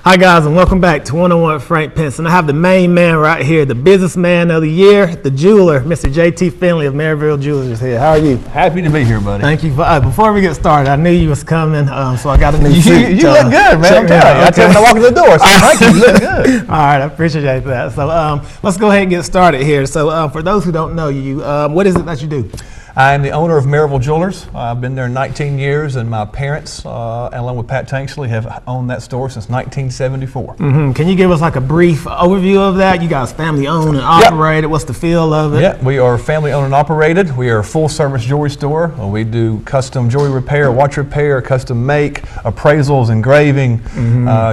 Hi guys, and welcome back to 101 with Frank Pinson. I have the main man right here, the businessman of the year, the jeweler, Mr. J.T. Finley of Maryville Jewelers here. How are you? Happy to be here, buddy. Thank you. Before we get started, I knew you was coming, so I got a new suit. You look good, man. I'm telling you. I tell you when I walk in the door, so thank you. You look good. All right, I appreciate that. So let's go ahead and get started here. So for those who don't know you, what is it that you do? I am the owner of Maryville Jewelers. I've been there 19 years, and my parents, along with Pat Tanksley, have owned that store since 1974. Mm-hmm. Can you give us like a brief overview of that? You guys family owned and operated. Yep. What's the feel of it? Yeah, we are family owned and operated. We are a full service jewelry store. We do custom jewelry repair, watch repair, custom make, appraisals, engraving,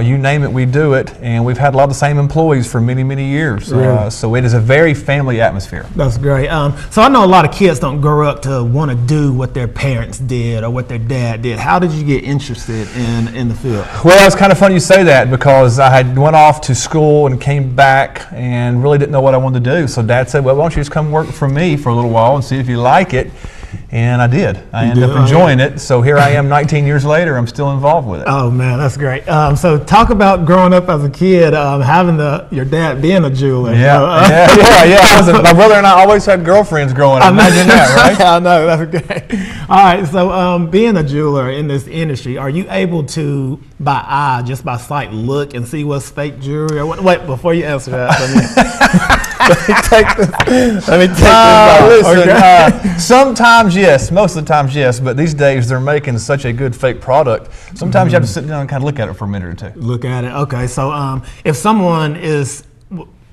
you name it, we do it. And we've had a lot of the same employees for many, many years. Really? So it is a very family atmosphere. That's great. So I know a lot of kids don't grow up to want to do what their parents did or what their dad did. How did you get interested in the field? Well, it's kind of funny you say that because I had went off to school and came back and really didn't know what I wanted to do. So Dad said, well, why don't you just come work for me for a little while and see if you like it. And I did. I ended up enjoying it. So here I am 19 years later. I'm still involved with it. Oh, man, that's great. So talk about growing up as a kid, having your dad being a jeweler. Yeah. My brother and I always had girlfriends growing up. Imagine that, right? I know. That's great. All right. So being a jeweler in this industry, are you able to, by eye, just by sight, look and see what's fake jewelry? Or wait, before you answer that, let me take this. Listen, okay. Sometimes yes, most of the times yes, but these days they're making such a good fake product. Sometimes you have to sit down and kind of look at it for a minute or two. Look at it. Okay, so if someone is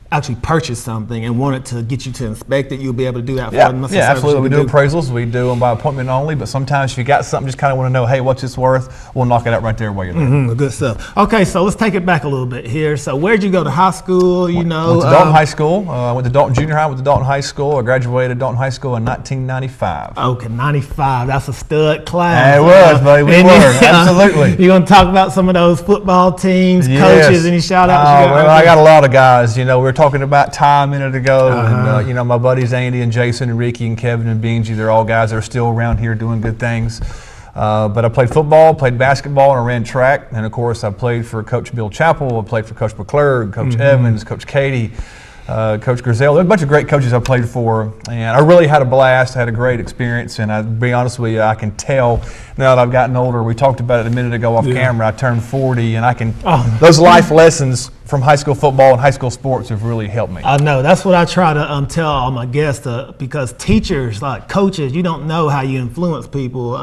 actually purchased something and wanted to get you to inspect it, you'll be able to do that for them? Yeah, absolutely. We do appraisals. We do them by appointment only, but sometimes if you got something, just kind of want to know, hey, what's this worth? We'll knock it out right there while you're there. Good stuff. Okay, so let's take it back a little bit here. So where'd you go to high school? Went to Dalton High School. Went to Dalton Junior High, went to Dalton High School. I graduated Dalton High School in 1995. Okay, 95. That's a stud class. It was, buddy. We were. Absolutely. You're going to talk about some of those football teams, coaches, any shout-outs? Well, I got a lot of guys. You know, we were talking about time a minute ago, and my buddies Andy and Jason and Ricky and Kevin and Beansy, they're all guys that are still around here doing good things. But I played football, played basketball, and I ran track. And of course, I played for Coach Bill Chappell. I played for Coach McClurg, Coach Evans, Coach Katie, Coach Griselle. There were a bunch of great coaches I played for, and I really had a blast. I had a great experience, and I'll be honest with you, I can tell now that I've gotten older. We talked about it a minute ago off camera. I turned 40, and I can those life lessons from high school football and high school sports have really helped me. I know. That's what I try to tell all my guests, because teachers, like coaches, you don't know how you influence people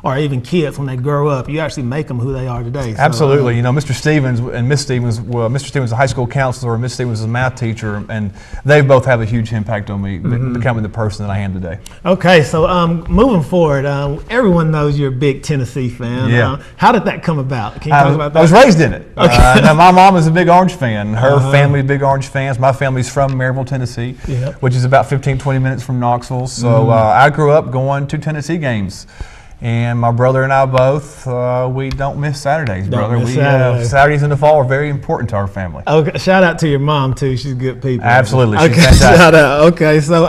or even kids when they grow up. You actually make them who they are today. So, absolutely. Mr. Stevens and Miss Stevens, Mr. Stevens is a high school counselor, and Miss Stevens is a math teacher, and they both have a huge impact on me becoming the person that I am today. Okay, so moving forward, everyone knows you're a big Tennessee fan. Yeah. How did that come about? Can you talk about that? I was raised in it. Now my mom is a big Orange fan. Her family's big Orange fans. My family's from Maryville, Tennessee, which is about 15-20 minutes from Knoxville. So I grew up going to Tennessee games. And my brother and I both, we don't miss Saturdays, brother. Saturdays in the fall are very important to our family. Okay, shout out to your mom too. She's good people. Absolutely, she's fantastic. Shout out. Okay, so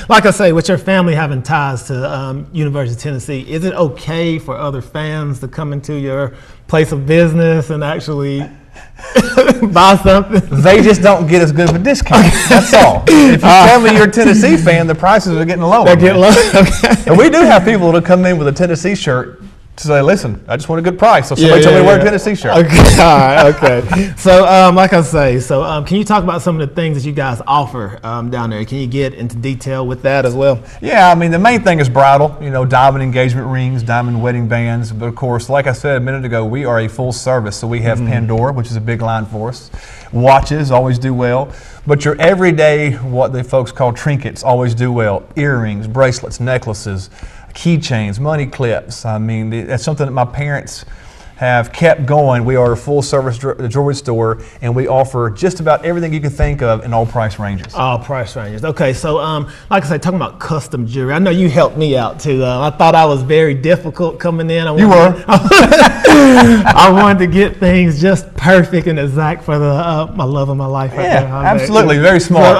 like I say, with your family having ties to University of Tennessee, is it okay for other fans to come into your place of business and actually buy something? They just don't get as good of a discount. That's all. If you tell me you're a Tennessee fan, the prices are getting lower. They're getting lower. Okay. And we do have people that come in with a Tennessee shirt to say, listen, I just want a good price. So somebody tell me to wear a Tennessee shirt. Okay. All right. Okay. So like I say, can you talk about some of the things that you guys offer down there? Can you get into detail with that as well? Yeah, I mean, the main thing is bridal, diamond engagement rings, diamond wedding bands. But of course, like I said a minute ago, we are a full service. So we have Pandora, which is a big line for us. Watches always do well. But your everyday, what the folks call trinkets, always do well. Earrings, bracelets, necklaces, keychains, money clips. I mean, that's something that my parents have kept going. We are a full service jewelry store, and we offer just about everything you can think of in all price ranges. All price ranges. Okay, so like I said, talking about custom jewelry, I know you helped me out too. I thought I was very difficult coming in. You were. I wanted to get things just perfect and exact for my love of my life. Absolutely. Very smart.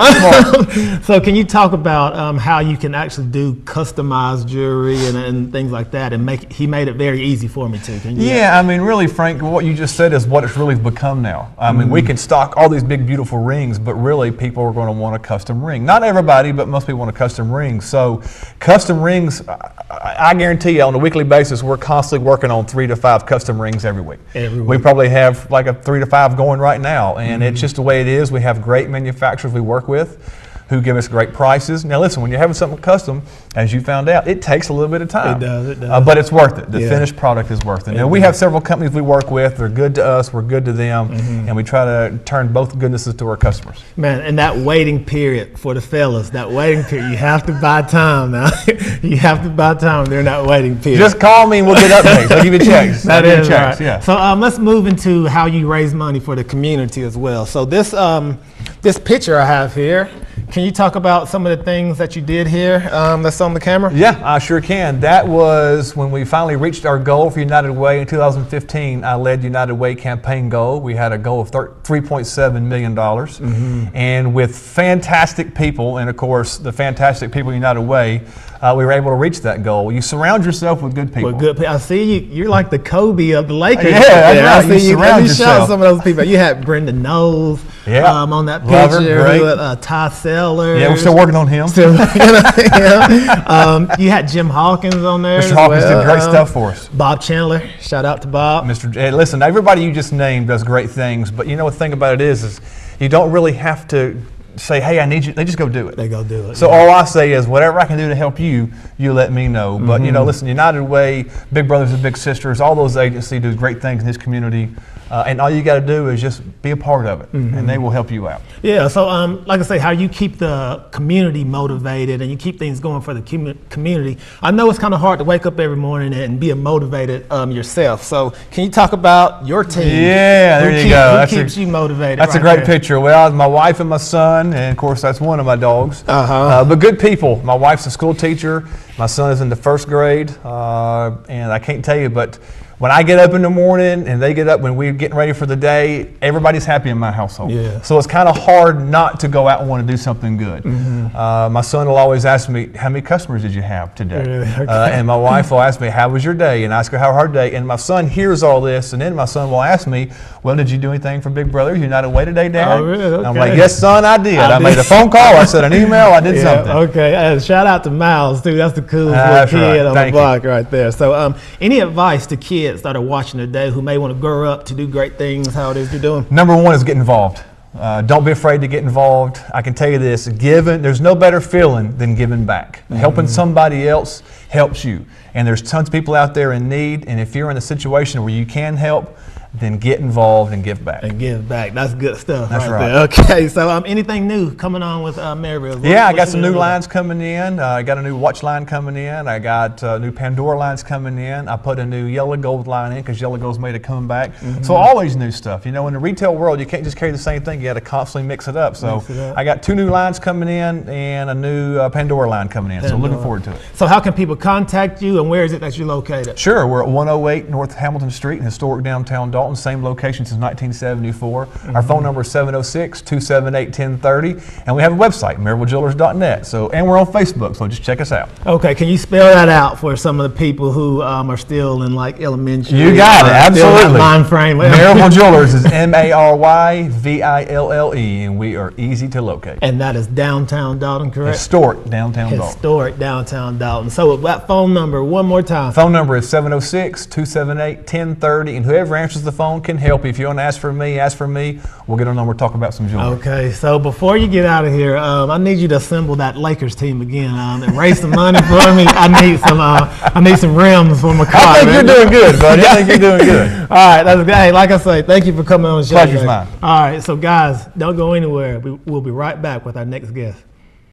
So can you talk about how you can actually do customized jewelry and things like that, and he made it very easy for me too. Can you? Yeah, I mean, mean, really, Frank, what you just said is what it's really become now. I mean, we can stock all these big, beautiful rings, but really, people are going to want a custom ring. Not everybody, but most people want a custom ring. So, custom rings, I guarantee you, on a weekly basis, we're constantly working on 3 to 5 custom rings every week. We probably have like a 3 to 5 going right now, and it's just the way it is. We have great manufacturers we work with who give us great prices. Now listen, when you're having something custom, as you found out, it takes a little bit of time. It does. But it's worth it. The finished product is worth it. Now we have several companies we work with. They're good to us. We're good to them. And we try to turn both goodnesses to our customers. Man, and that waiting period for the fellas, that waiting period, you have to buy time now. You have to buy time during that waiting period. Just call me and we'll get updates. I'll give you checks. That is checks. Right. Yeah. So let's move into how you raise money for the community as well. So this picture I have here, can you talk about some of the things that you did here that's on the camera? Yeah, I sure can. That was when we finally reached our goal for United Way in 2015. I led United Way campaign goal. We had a goal of $3.7 million. And with fantastic people, and of course, the fantastic people at United Way, we were able to reach that goal. You surround yourself with good people. With good people. I see you. You're like the Kobe of the Lakers. Yeah, that's right. I see you. Surround Let me show yourself. some of those people. You had Brendan Knowles on that picture. Lover, Ty Sellers. Yeah, we're still working on him. You had Jim Hawkins on there. Mr. Hawkins did great stuff for us. Bob Chandler. Shout out to Bob. Listen, everybody you just named does great things, but you know the thing about it is you don't really have to say, hey, I need you. They just go do it. They go do it. So all I say is whatever I can do to help you, you let me know. But you know, listen, United Way, Big Brothers and Big Sisters, all those agencies do great things in this community. And all you got to do is just be a part of it, and they will help you out. Yeah, so like I say, how you keep the community motivated and you keep things going for the community. I know it's kind of hard to wake up every morning and be motivated yourself. So can you talk about your team? Yeah, there you go. Who keeps you motivated? That's a great picture. Well, my wife and my son, and of course that's one of my dogs. But good people. My wife's a school teacher. My son is in the 1st grade, and I can't tell you, but when I get up in the morning and they get up when we're getting ready for the day, everybody's happy in my household. Yeah. So it's kind of hard not to go out and want to do something good. My son will always ask me, how many customers did you have today? Okay. And my wife will ask me, how was your day? And I ask her how her day. And my son hears all this, and then my son will ask me, well, did you do anything for Big Brother United Way today, Dad? Oh, really? Okay. I'm like, yes, son, I did. I made a phone call, I sent an email, I did something. Okay, and shout out to Miles, too. That's the coolest little kid on the block right there. So any advice to kids that are watching today who may want to grow up to do great things, how it is you're doing? Number one is get involved. Don't be afraid to get involved. I can tell you this, there's no better feeling than giving back. Helping somebody else helps you. And there's tons of people out there in need, and if you're in a situation where you can help, then get involved and give back. And give back. That's good stuff. That's right. There. Okay, so anything new coming on with Maryville? Yeah, I got some new lines coming in. I got a new watch line coming in. I got new Pandora lines coming in. I put a new yellow gold line in because yellow gold's made a comeback. So always new stuff. You know, in the retail world, you can't just carry the same thing. You got to constantly mix it up. So I got 2 new lines coming in and a new Pandora line coming in. So looking forward to it. So how can people contact you, and where is it that you're located? Sure, we're at 108 North Hamilton Street in historic downtown Dalton. Same location since 1974. Our phone number is 706-278-1030, and we have a website, MaryvilleJewelers.net. And we're on Facebook, so just check us out. Okay, can you spell that out for some of the people who are still in like elementary? You got it, absolutely. Mind frame. Maryville Jewelers is MaryVille, and we are easy to locate. And that is downtown Dalton, correct? Historic downtown Dalton. Historic downtown Dalton. So that phone number, one more time. Phone number is 706-278-1030, and whoever answers the phone can help you. If you want to ask for me, we'll get on number, talk about some jewelry. Okay, so before you get out of here, I need you to assemble that Lakers team again and raise some money for me. I need some rims for my car. I think you're doing good, buddy. I think you're doing good. All right, that's good. Hey, like I say, thank you for coming on the show. Pleasure's mine. All right, so guys, don't go anywhere. We'll be right back with our next guest.